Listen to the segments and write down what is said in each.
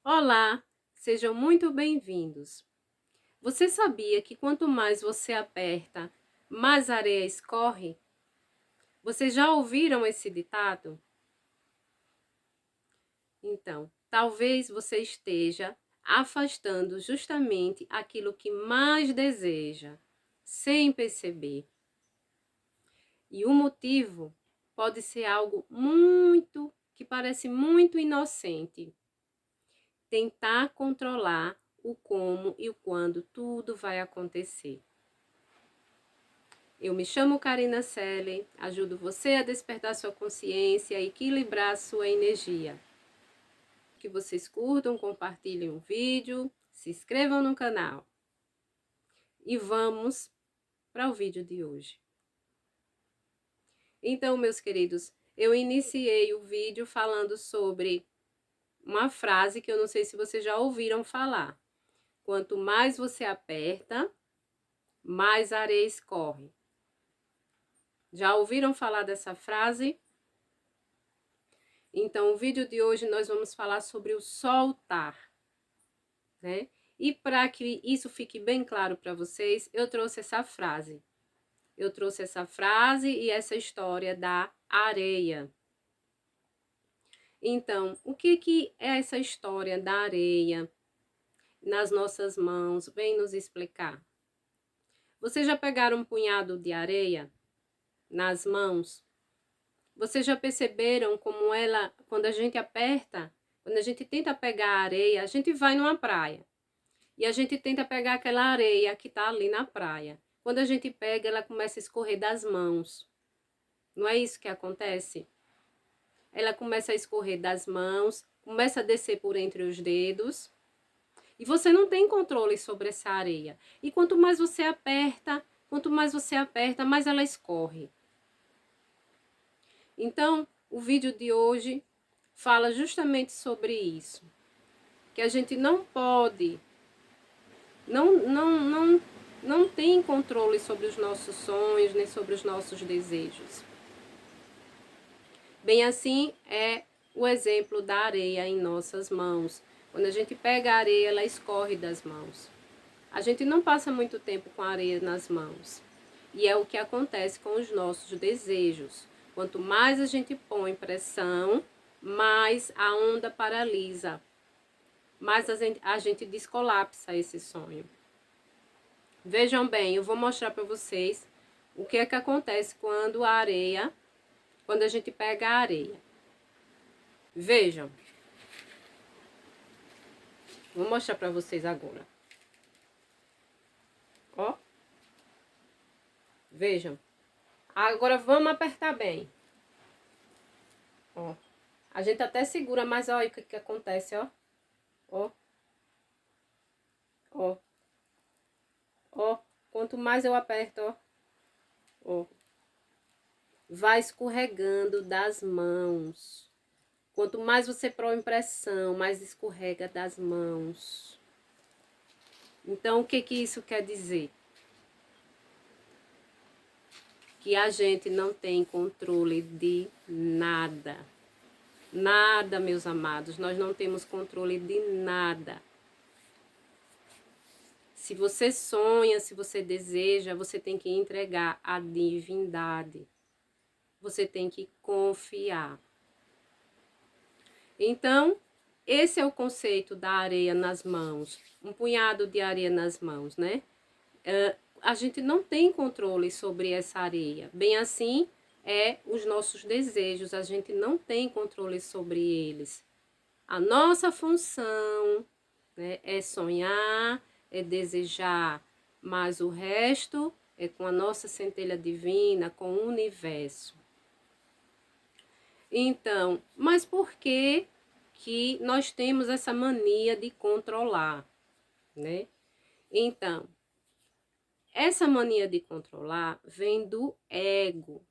Olá, sejam muito bem-vindos. Você sabia que quanto mais você aperta, mais areia escorre? Vocês já ouviram esse ditado? Então, talvez você esteja afastando justamente aquilo que mais deseja, sem perceber. E o motivo pode ser algo que parece muito inocente. Tentar controlar o como e o quando tudo vai acontecer. Eu me chamo Karina Selle, ajudo você a despertar sua consciência e equilibrar sua energia. Que vocês curtam, compartilhem o vídeo, se inscrevam no canal. E vamos para o vídeo de hoje. Então, meus queridos, eu iniciei o vídeo falando sobre uma frase que eu não sei se vocês já ouviram falar. Quanto mais você aperta, mais areia escorre. Já ouviram falar dessa frase? Então, o vídeo de hoje nós vamos falar sobre o soltar, né? E para que isso fique bem claro para vocês, eu trouxe essa frase. Eu trouxe essa frase e essa história da areia. Então, o que é essa história da areia nas nossas mãos? Vem nos explicar. Vocês já pegaram um punhado de areia nas mãos? Vocês já perceberam como ela, quando a gente aperta, quando a gente tenta pegar a areia, a gente vai numa praia e a gente tenta pegar aquela areia que tá ali na praia. Quando a gente pega, ela começa a escorrer das mãos. Não é isso que acontece? Ela começa a escorrer das mãos, começa a descer por entre os dedos e você não tem controle sobre essa areia. E quanto mais você aperta, mais ela escorre. Então, o vídeo de hoje fala justamente sobre isso. Que a gente não pode, não tem controle sobre os nossos sonhos, nem sobre os nossos desejos. Bem assim é o exemplo da areia em nossas mãos. Quando a gente pega a areia, ela escorre das mãos. A gente não passa muito tempo com a areia nas mãos. E é o que acontece com os nossos desejos. Quanto mais a gente põe pressão, mais a onda paralisa, mais a gente descolapsa esse sonho. Vejam bem, eu vou mostrar para vocês o que é que acontece quando a gente pega a areia. Vejam. Vou mostrar para vocês agora. Ó. Vejam. Agora vamos apertar bem. Ó. A gente até segura, mas olha o que acontece, ó. Ó. Ó. Ó. Quanto mais eu aperto, ó. Ó. Vai escorregando das mãos. Quanto mais você põe pressão, mais escorrega das mãos. Então, o que isso quer dizer? Que a gente não tem controle de nada. Nada, meus amados, nós não temos controle de nada. Se você sonha, se você deseja, você tem que entregar à divindade. Você tem que confiar. Então, esse é o conceito da areia nas mãos. Um punhado de areia nas mãos, né? A gente não tem controle sobre essa areia. Bem assim é os nossos desejos, a gente não tem controle sobre eles. A nossa função, né, é sonhar, é desejar, mas o resto é com a nossa centelha divina, com o universo. Então, mas por que nós temos essa mania de controlar, né? Então, essa mania de controlar vem do ego.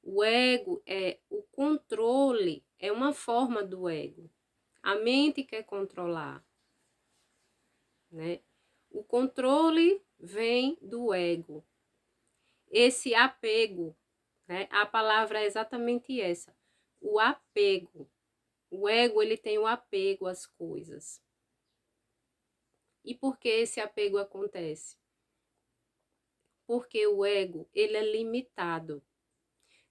O ego o controle, é uma forma do ego. A mente quer controlar, né? O controle vem do ego. Esse apego, né? A palavra é exatamente essa, o apego. O ego, ele tem o apego às coisas. E por que esse apego acontece? Porque o ego, ele é limitado.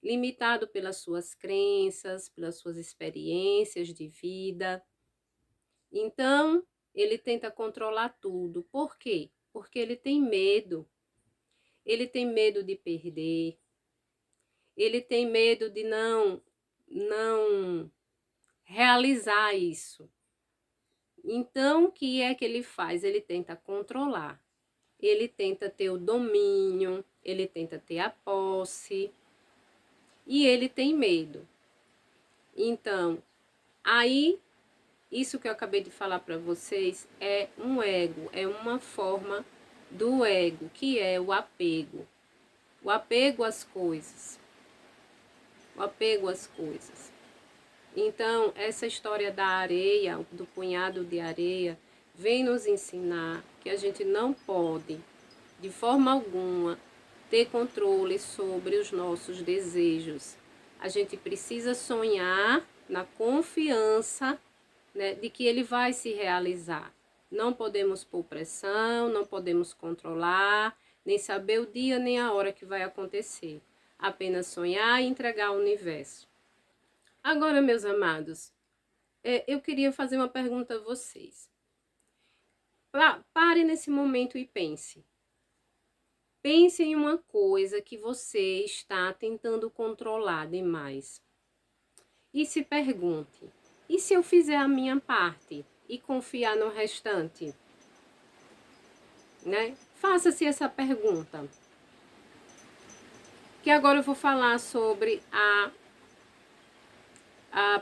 Limitado pelas suas crenças, pelas suas experiências de vida. Então, ele tenta controlar tudo. Por quê? Porque ele tem medo. Ele tem medo de perder. Ele tem medo de não realizar isso. Então, o que é que ele faz? Ele tenta controlar. Ele tenta ter o domínio, ele tenta ter a posse e ele tem medo. Então, aí, isso que eu acabei de falar para vocês é um ego, é uma forma do ego, que é o apego. O apego às coisas. O apego às coisas. Então, essa história da areia, do punhado de areia, vem nos ensinar que a gente não pode, de forma alguma, ter controle sobre os nossos desejos. A gente precisa sonhar na confiança, né, de que ele vai se realizar. Não podemos pôr pressão, não podemos controlar, nem saber o dia nem a hora que vai acontecer. Apenas sonhar e entregar ao universo. Agora, meus amados, eu queria fazer uma pergunta a vocês. Pare nesse momento e pense. Pense em uma coisa que você está tentando controlar demais. E se pergunte, e se eu fizer a minha parte e confiar no restante? Né? Faça-se essa pergunta. Que agora eu vou falar sobre a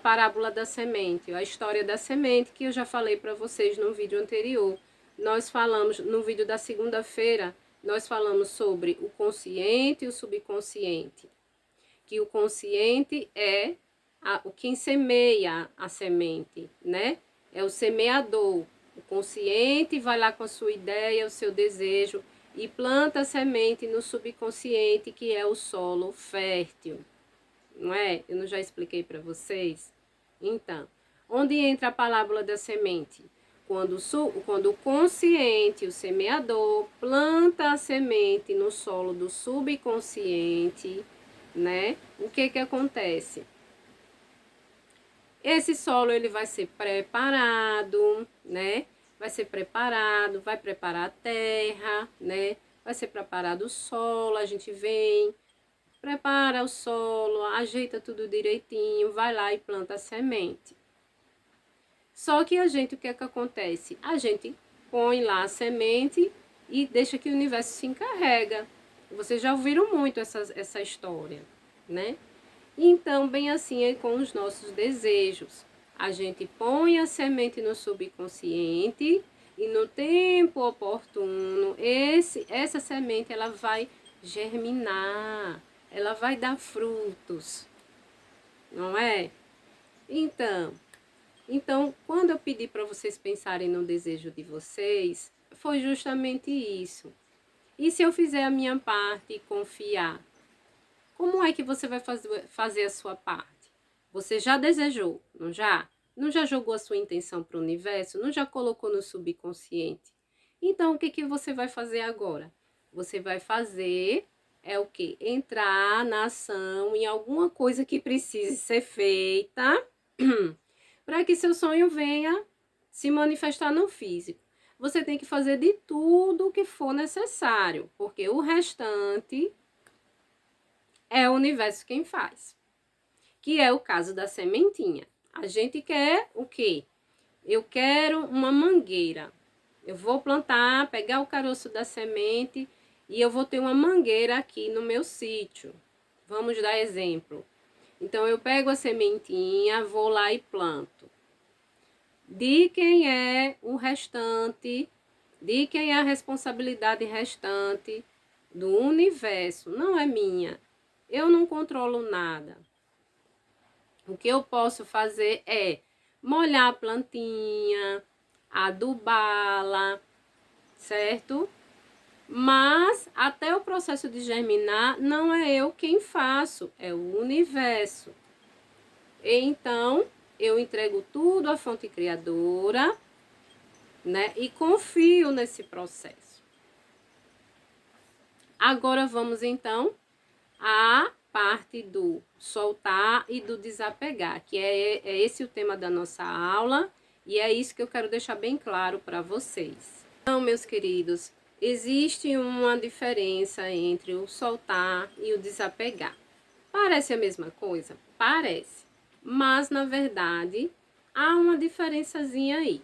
parábola da semente, a história da semente, que eu já falei para vocês no vídeo anterior. Nós falamos, no vídeo da segunda-feira, nós falamos sobre o consciente e o subconsciente. Que o consciente é o quem semeia a semente, né? É o semeador. O consciente vai lá com a sua ideia, o seu desejo, e planta a semente no subconsciente, que é o solo fértil. Não é? Eu não já expliquei para vocês? Então, onde entra a parábola da semente? Quando o consciente, o semeador, planta a semente no solo do subconsciente, né? O que que acontece? Esse solo, ele vai ser preparado, né? Vai ser preparado, vai preparar a terra, né? Vai ser preparado o solo, a gente vem, prepara o solo, ajeita tudo direitinho, vai lá e planta a semente. Só que a gente, o que é que acontece? A gente põe lá a semente e deixa que o universo se encarrega. Vocês já ouviram muito essa história, né? Então, bem assim é com os nossos desejos. A gente põe a semente no subconsciente e no tempo oportuno, essa semente ela vai germinar, ela vai dar frutos, não é? Então, quando eu pedi para vocês pensarem no desejo de vocês, foi justamente isso. E se eu fizer a minha parte e confiar? Como é que você vai fazer a sua parte? Você já desejou, não já? Não já jogou a sua intenção para o universo? Não já colocou no subconsciente? Então, o que que você vai fazer agora? Você vai fazer o quê? Entrar na ação em alguma coisa que precise ser feita para que seu sonho venha se manifestar no físico. Você tem que fazer de tudo o que for necessário, porque o restante é o universo quem faz. Que é o caso da sementinha. A gente quer o quê? Eu quero uma mangueira. Eu vou plantar, pegar o caroço da semente e eu vou ter uma mangueira aqui no meu sítio. Vamos dar exemplo. Então, eu pego a sementinha, vou lá e planto. De quem é o restante, de quem é a responsabilidade restante do universo, não é minha. Eu não controlo nada. O que eu posso fazer é molhar a plantinha, adubá-la, certo? Mas até o processo de germinar, não é eu quem faço, é o universo. Então, eu entrego tudo à fonte criadora, né? E confio nesse processo. Agora vamos então à parte do soltar e do desapegar, que é esse o tema da nossa aula, e é isso que eu quero deixar bem claro para vocês. Então, meus queridos, existe uma diferença entre o soltar e o desapegar. Parece a mesma coisa? Parece. Mas, na verdade, há uma diferençazinha aí.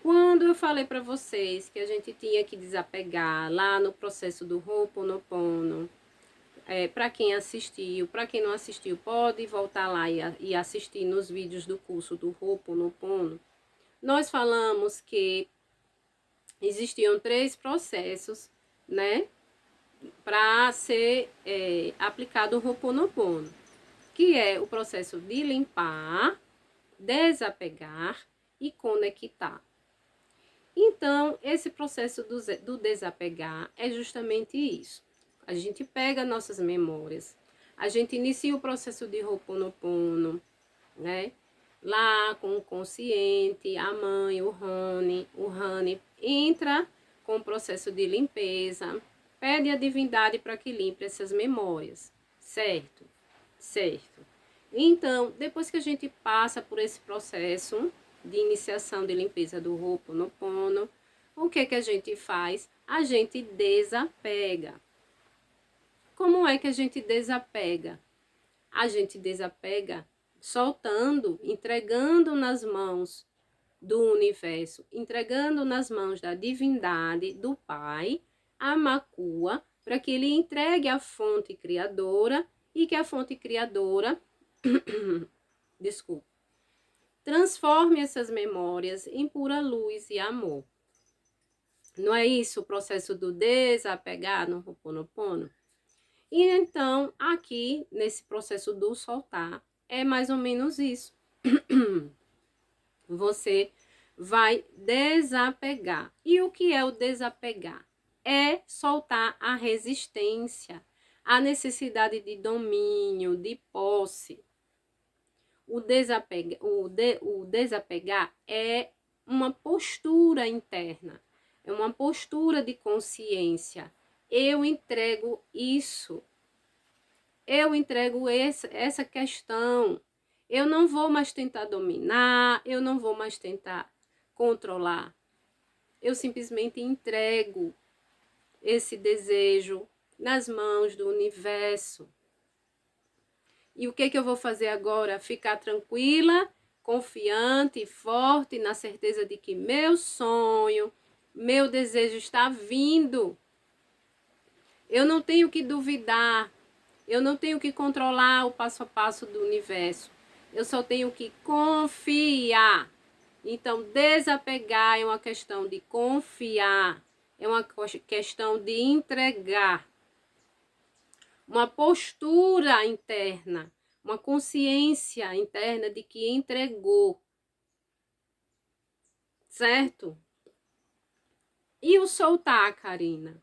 Quando eu falei para vocês que a gente tinha que desapegar lá no processo do Ho'oponopono, para quem assistiu, para quem não assistiu, pode voltar lá e assistir nos vídeos do curso do Ho'oponopono. Nós falamos que existiam 3 processos, né, para ser aplicado o Ho'oponopono, que é o processo de limpar, desapegar e conectar. Então, esse processo do desapegar é justamente isso. A gente pega nossas memórias, a gente inicia o processo de Ho'oponopono, né? Lá com o consciente, a mãe, o Rani entra com o processo de limpeza, pede a divindade para que limpe essas memórias, certo? Certo. Então, depois que a gente passa por esse processo de iniciação de limpeza do Ho'oponopono, o que a gente faz? A gente desapega. Como é que a gente desapega? A gente desapega soltando, entregando nas mãos do universo, entregando nas mãos da divindade, do Pai, a Makua, para que ele entregue a fonte criadora e que a fonte criadora, desculpa, transforme essas memórias em pura luz e amor. Não é isso o processo do desapegar no Ho'oponopono? E então, aqui, nesse processo do soltar, é mais ou menos isso. Você vai desapegar. E o que é o desapegar? É soltar a resistência, a necessidade de domínio, de posse. O desapegar é uma postura interna, é uma postura de consciência. Eu entrego isso, eu entrego essa questão. Eu não vou mais tentar dominar, eu não vou mais tentar controlar. Eu simplesmente entrego esse desejo nas mãos do universo. E o que eu vou fazer agora? Ficar tranquila, confiante, forte, na certeza de que meu sonho, meu desejo está vindo. Eu não tenho que duvidar, eu não tenho que controlar o passo a passo do universo. Eu só tenho que confiar. Então, desapegar é uma questão de confiar, é uma questão de entregar. Uma postura interna, uma consciência interna de que entregou, certo? E o soltar, Karina?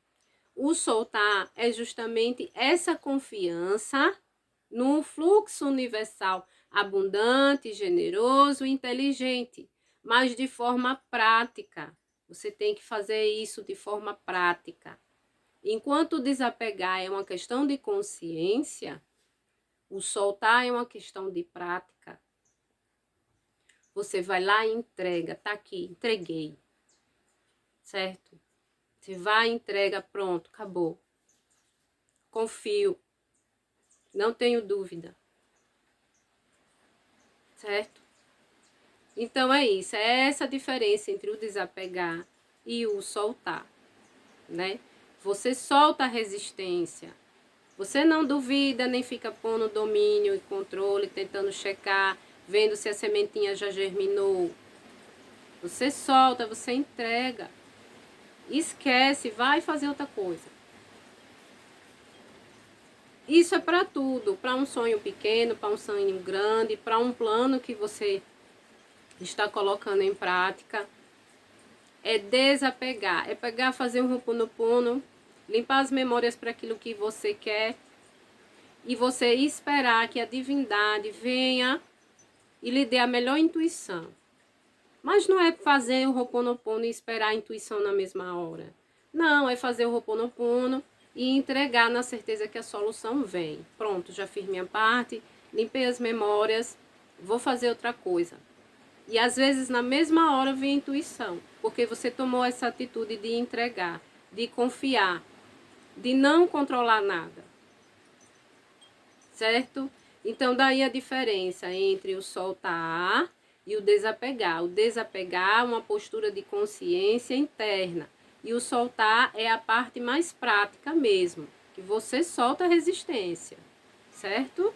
O soltar é justamente essa confiança no fluxo universal abundante, generoso e inteligente, mas de forma prática. Você tem que fazer isso de forma prática. Enquanto desapegar é uma questão de consciência, o soltar é uma questão de prática. Você vai lá e entrega, tá aqui, entreguei. Certo? Você vai, entrega, pronto, acabou. Confio. Não tenho dúvida. Certo? Então é isso, é essa diferença entre o desapegar e o soltar, né? Você solta a resistência. Você não duvida, nem fica pondo domínio e controle, tentando checar, vendo se a sementinha já germinou. Você solta, você entrega. Esquece, vai fazer outra coisa. Isso é para tudo, para um sonho pequeno, para um sonho grande, para um plano que você está colocando em prática. É desapegar, é pegar, fazer um Ho'oponopono, limpar as memórias para aquilo que você quer e você esperar que a divindade venha e lhe dê a melhor intuição. Mas não é fazer o Ho'oponopono e esperar a intuição na mesma hora. Não, é fazer o Ho'oponopono e entregar na certeza que a solução vem. Pronto, já fiz minha parte, limpei as memórias, vou fazer outra coisa. E às vezes na mesma hora vem a intuição, porque você tomou essa atitude de entregar, de confiar, de não controlar nada. Certo? Então daí a diferença entre o soltar e o desapegar. O desapegar é uma postura de consciência interna. E o soltar é a parte mais prática mesmo, que você solta a resistência, certo?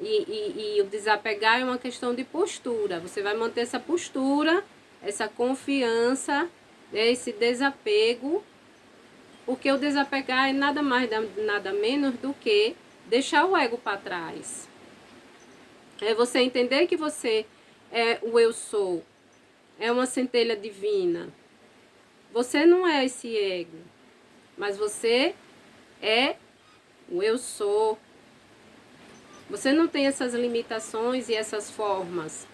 E o desapegar é uma questão de postura. Você vai manter essa postura, essa confiança, esse desapego, porque o desapegar é nada mais, nada menos do que deixar o ego para trás. É você entender que você é o eu sou, é uma centelha divina. Você não é esse ego, mas você é o eu sou. Você não tem essas limitações e essas formas.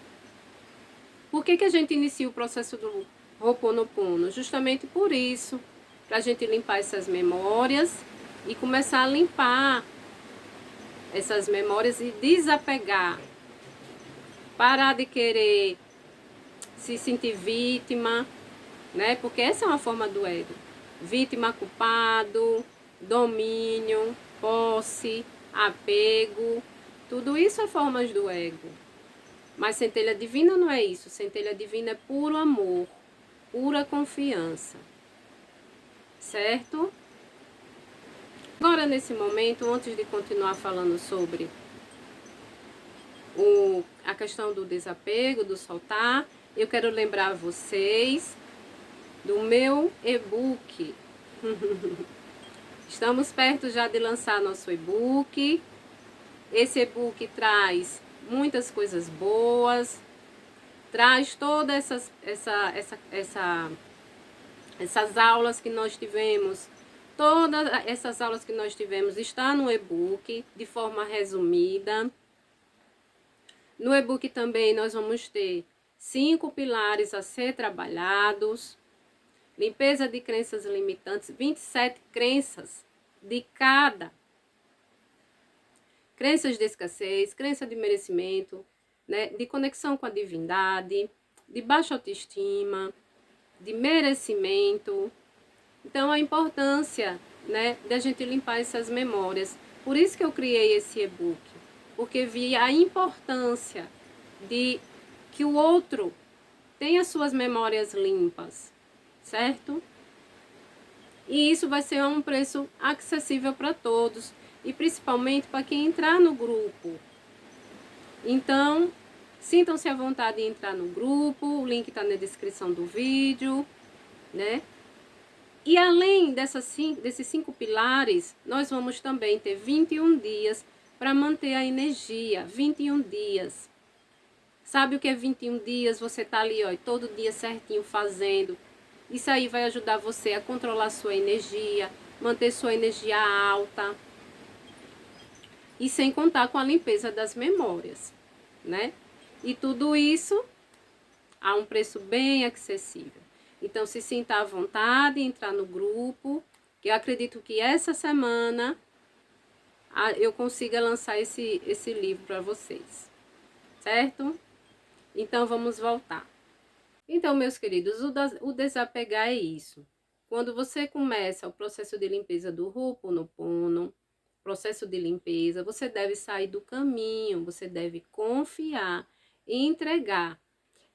Por que a gente inicia o processo do Ho'oponopono? Justamente por isso, para a gente limpar essas memórias e começar a limpar essas memórias e desapegar. Parar de querer se sentir vítima, né? Porque essa é uma forma do ego. Vítima, culpado, domínio, posse, apego. Tudo isso é formas do ego. Mas centelha divina não é isso. Centelha divina é puro amor, pura confiança. Certo? Agora, nesse momento, antes de continuar falando sobre a questão do desapego, do soltar, eu quero lembrar vocês do meu e-book. Estamos perto já de lançar nosso e-book. Esse e-book traz muitas coisas boas, traz todas essas aulas que nós tivemos. Todas essas aulas que nós tivemos está no e-book de forma resumida. No e-book também nós vamos ter 5 pilares a ser trabalhados. Limpeza de crenças limitantes, 27 crenças de cada. Crenças de escassez, crença de merecimento, né, de conexão com a divindade, de baixa autoestima, de merecimento. Então, a importância, né, de a gente limpar essas memórias. Por isso que eu criei esse e-book, porque vi a importância de que o outro tenha suas memórias limpas, certo? E isso vai ser a um preço acessível para todos, e principalmente para quem entrar no grupo. Então, sintam-se à vontade de entrar no grupo, o link está na descrição do vídeo, né? E além desses 5 pilares, nós vamos também ter 21 dias para manter a energia, 21 dias. Sabe o que é 21 dias? Você tá ali, ó, todo dia certinho fazendo. Isso aí vai ajudar você a controlar sua energia, manter sua energia alta. E sem contar com a limpeza das memórias, né? E tudo isso a um preço bem acessível. Então, se sinta à vontade de entrar no grupo, que eu acredito que essa semana eu consiga lançar esse livro para vocês, certo? Então, vamos voltar. Então, meus queridos, o desapegar é isso. Quando você começa o processo de limpeza do Ho'oponopono, processo de limpeza, você deve sair do caminho, você deve confiar e entregar.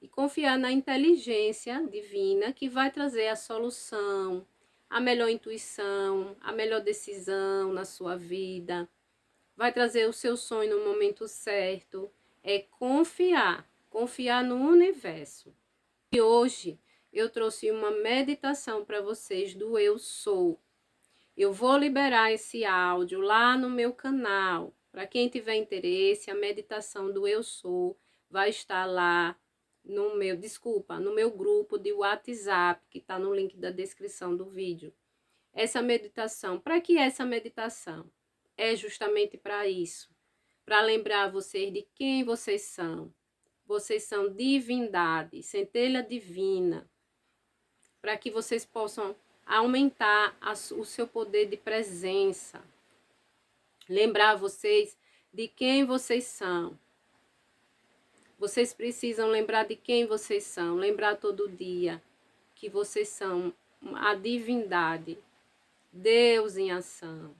E confiar na inteligência divina que vai trazer a solução, a melhor intuição, a melhor decisão na sua vida. Vai trazer o seu sonho no momento certo. É confiar, confiar no universo. E hoje eu trouxe uma meditação para vocês do Eu Sou. Eu vou liberar esse áudio lá no meu canal. Para quem tiver interesse, a meditação do Eu Sou vai estar lá no meu grupo de WhatsApp, que está no link da descrição do vídeo. Essa meditação, para que essa meditação? É justamente para isso, para lembrar vocês de quem vocês são, vocês são divindade, centelha divina, para que vocês possam aumentar o seu poder de presença. Lembrar vocês de quem vocês são. Vocês precisam lembrar de quem vocês são, lembrar todo dia que vocês são a divindade, Deus em ação.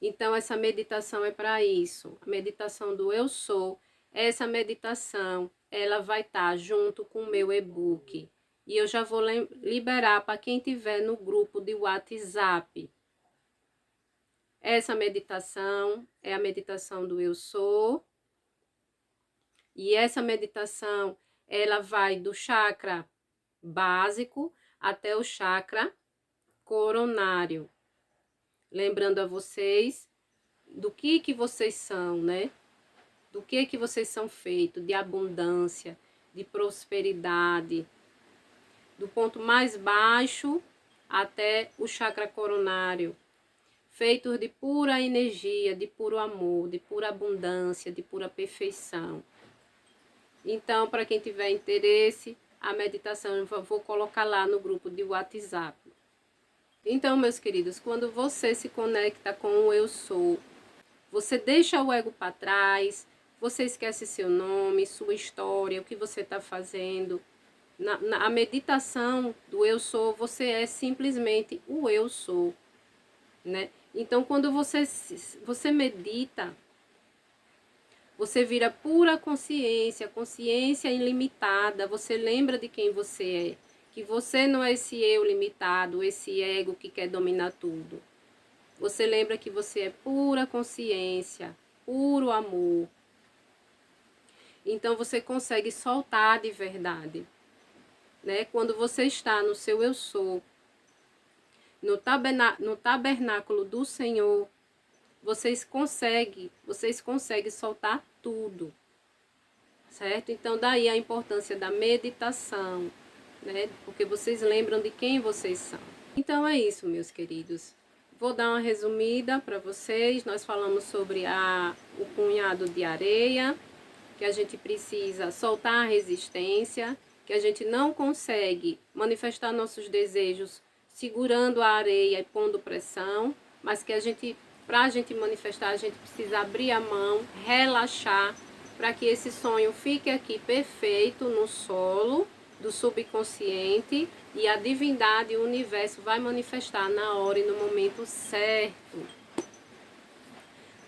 Então, essa meditação é para isso. A meditação do Eu Sou. Essa meditação, ela vai estar junto com o meu e-book. E eu já vou liberar para quem tiver no grupo de WhatsApp. Essa meditação é a meditação do Eu Sou. E essa meditação, ela vai do chakra básico até o chakra coronário. Lembrando a vocês do que vocês são, né? Do que vocês são feitos, de abundância, de prosperidade, do ponto mais baixo até o chakra coronário, feitos de pura energia, de puro amor, de pura abundância, de pura perfeição. Então, para quem tiver interesse, a meditação eu vou colocar lá no grupo de WhatsApp. Então, meus queridos, quando você se conecta com o Eu Sou, você deixa o ego para trás, você esquece seu nome, sua história, o que você está fazendo. Na meditação do Eu Sou, você é simplesmente o Eu Sou, né? Então, quando você medita, você vira pura consciência, consciência ilimitada, você lembra de quem você é. Que você não é esse eu limitado, esse ego que quer dominar tudo. Você lembra que você é pura consciência, puro amor. Então você consegue soltar de verdade, né? Quando você está no seu Eu Sou, no tabernáculo do Senhor, vocês conseguem soltar tudo, certo? Então daí a importância da meditação, né? Porque vocês lembram de quem vocês são. Então é isso, meus queridos. Vou dar uma resumida para vocês. Nós falamos sobre o punhado de areia, que a gente precisa soltar a resistência, que a gente não consegue manifestar nossos desejos segurando a areia e pondo pressão, mas que para a gente manifestar, a gente precisa abrir a mão, relaxar, para que esse sonho fique aqui perfeito no solo do subconsciente e a divindade, o universo vai manifestar na hora e no momento certo.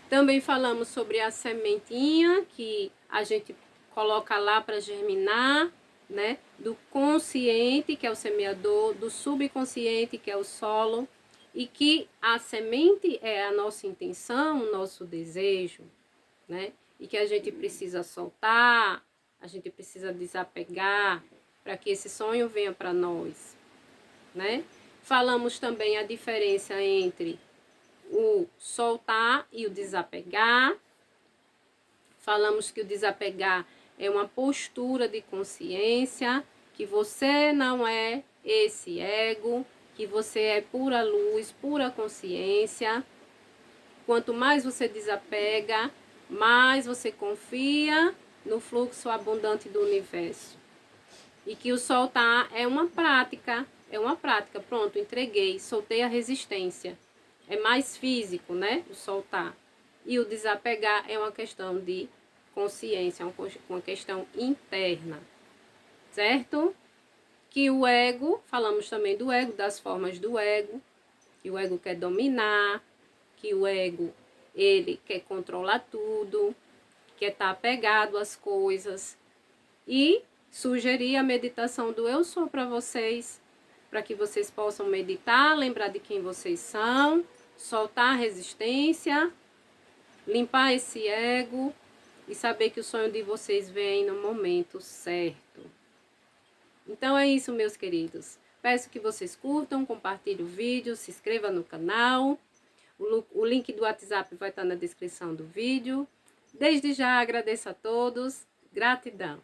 Também falamos sobre a sementinha que a gente coloca lá para germinar, né? Do consciente, que é o semeador, do subconsciente, que é o solo, e que a semente é a nossa intenção, o nosso desejo, né? E que a gente precisa soltar, a gente precisa desapegar, para que esse sonho venha para nós, né? Falamos também a diferença entre o soltar e o desapegar. Falamos que o desapegar é uma postura de consciência, que você não é esse ego, que você é pura luz, pura consciência. Quanto mais você desapega, mais você confia no fluxo abundante do universo. E que o soltar é uma prática, pronto, entreguei, soltei a resistência. É mais físico, né, o soltar. E o desapegar é uma questão de consciência, uma questão interna, certo? Que o ego, falamos também do ego, das formas do ego, que o ego quer dominar, que o ego, ele quer controlar tudo, quer estar apegado às coisas. E sugerir a meditação do Eu Sou para vocês, para que vocês possam meditar, lembrar de quem vocês são, soltar a resistência, limpar esse ego e saber que o sonho de vocês vem no momento certo. Então é isso, meus queridos. Peço que vocês curtam, compartilhem o vídeo, se inscrevam no canal. O link do WhatsApp vai estar na descrição do vídeo. Desde já agradeço a todos. Gratidão.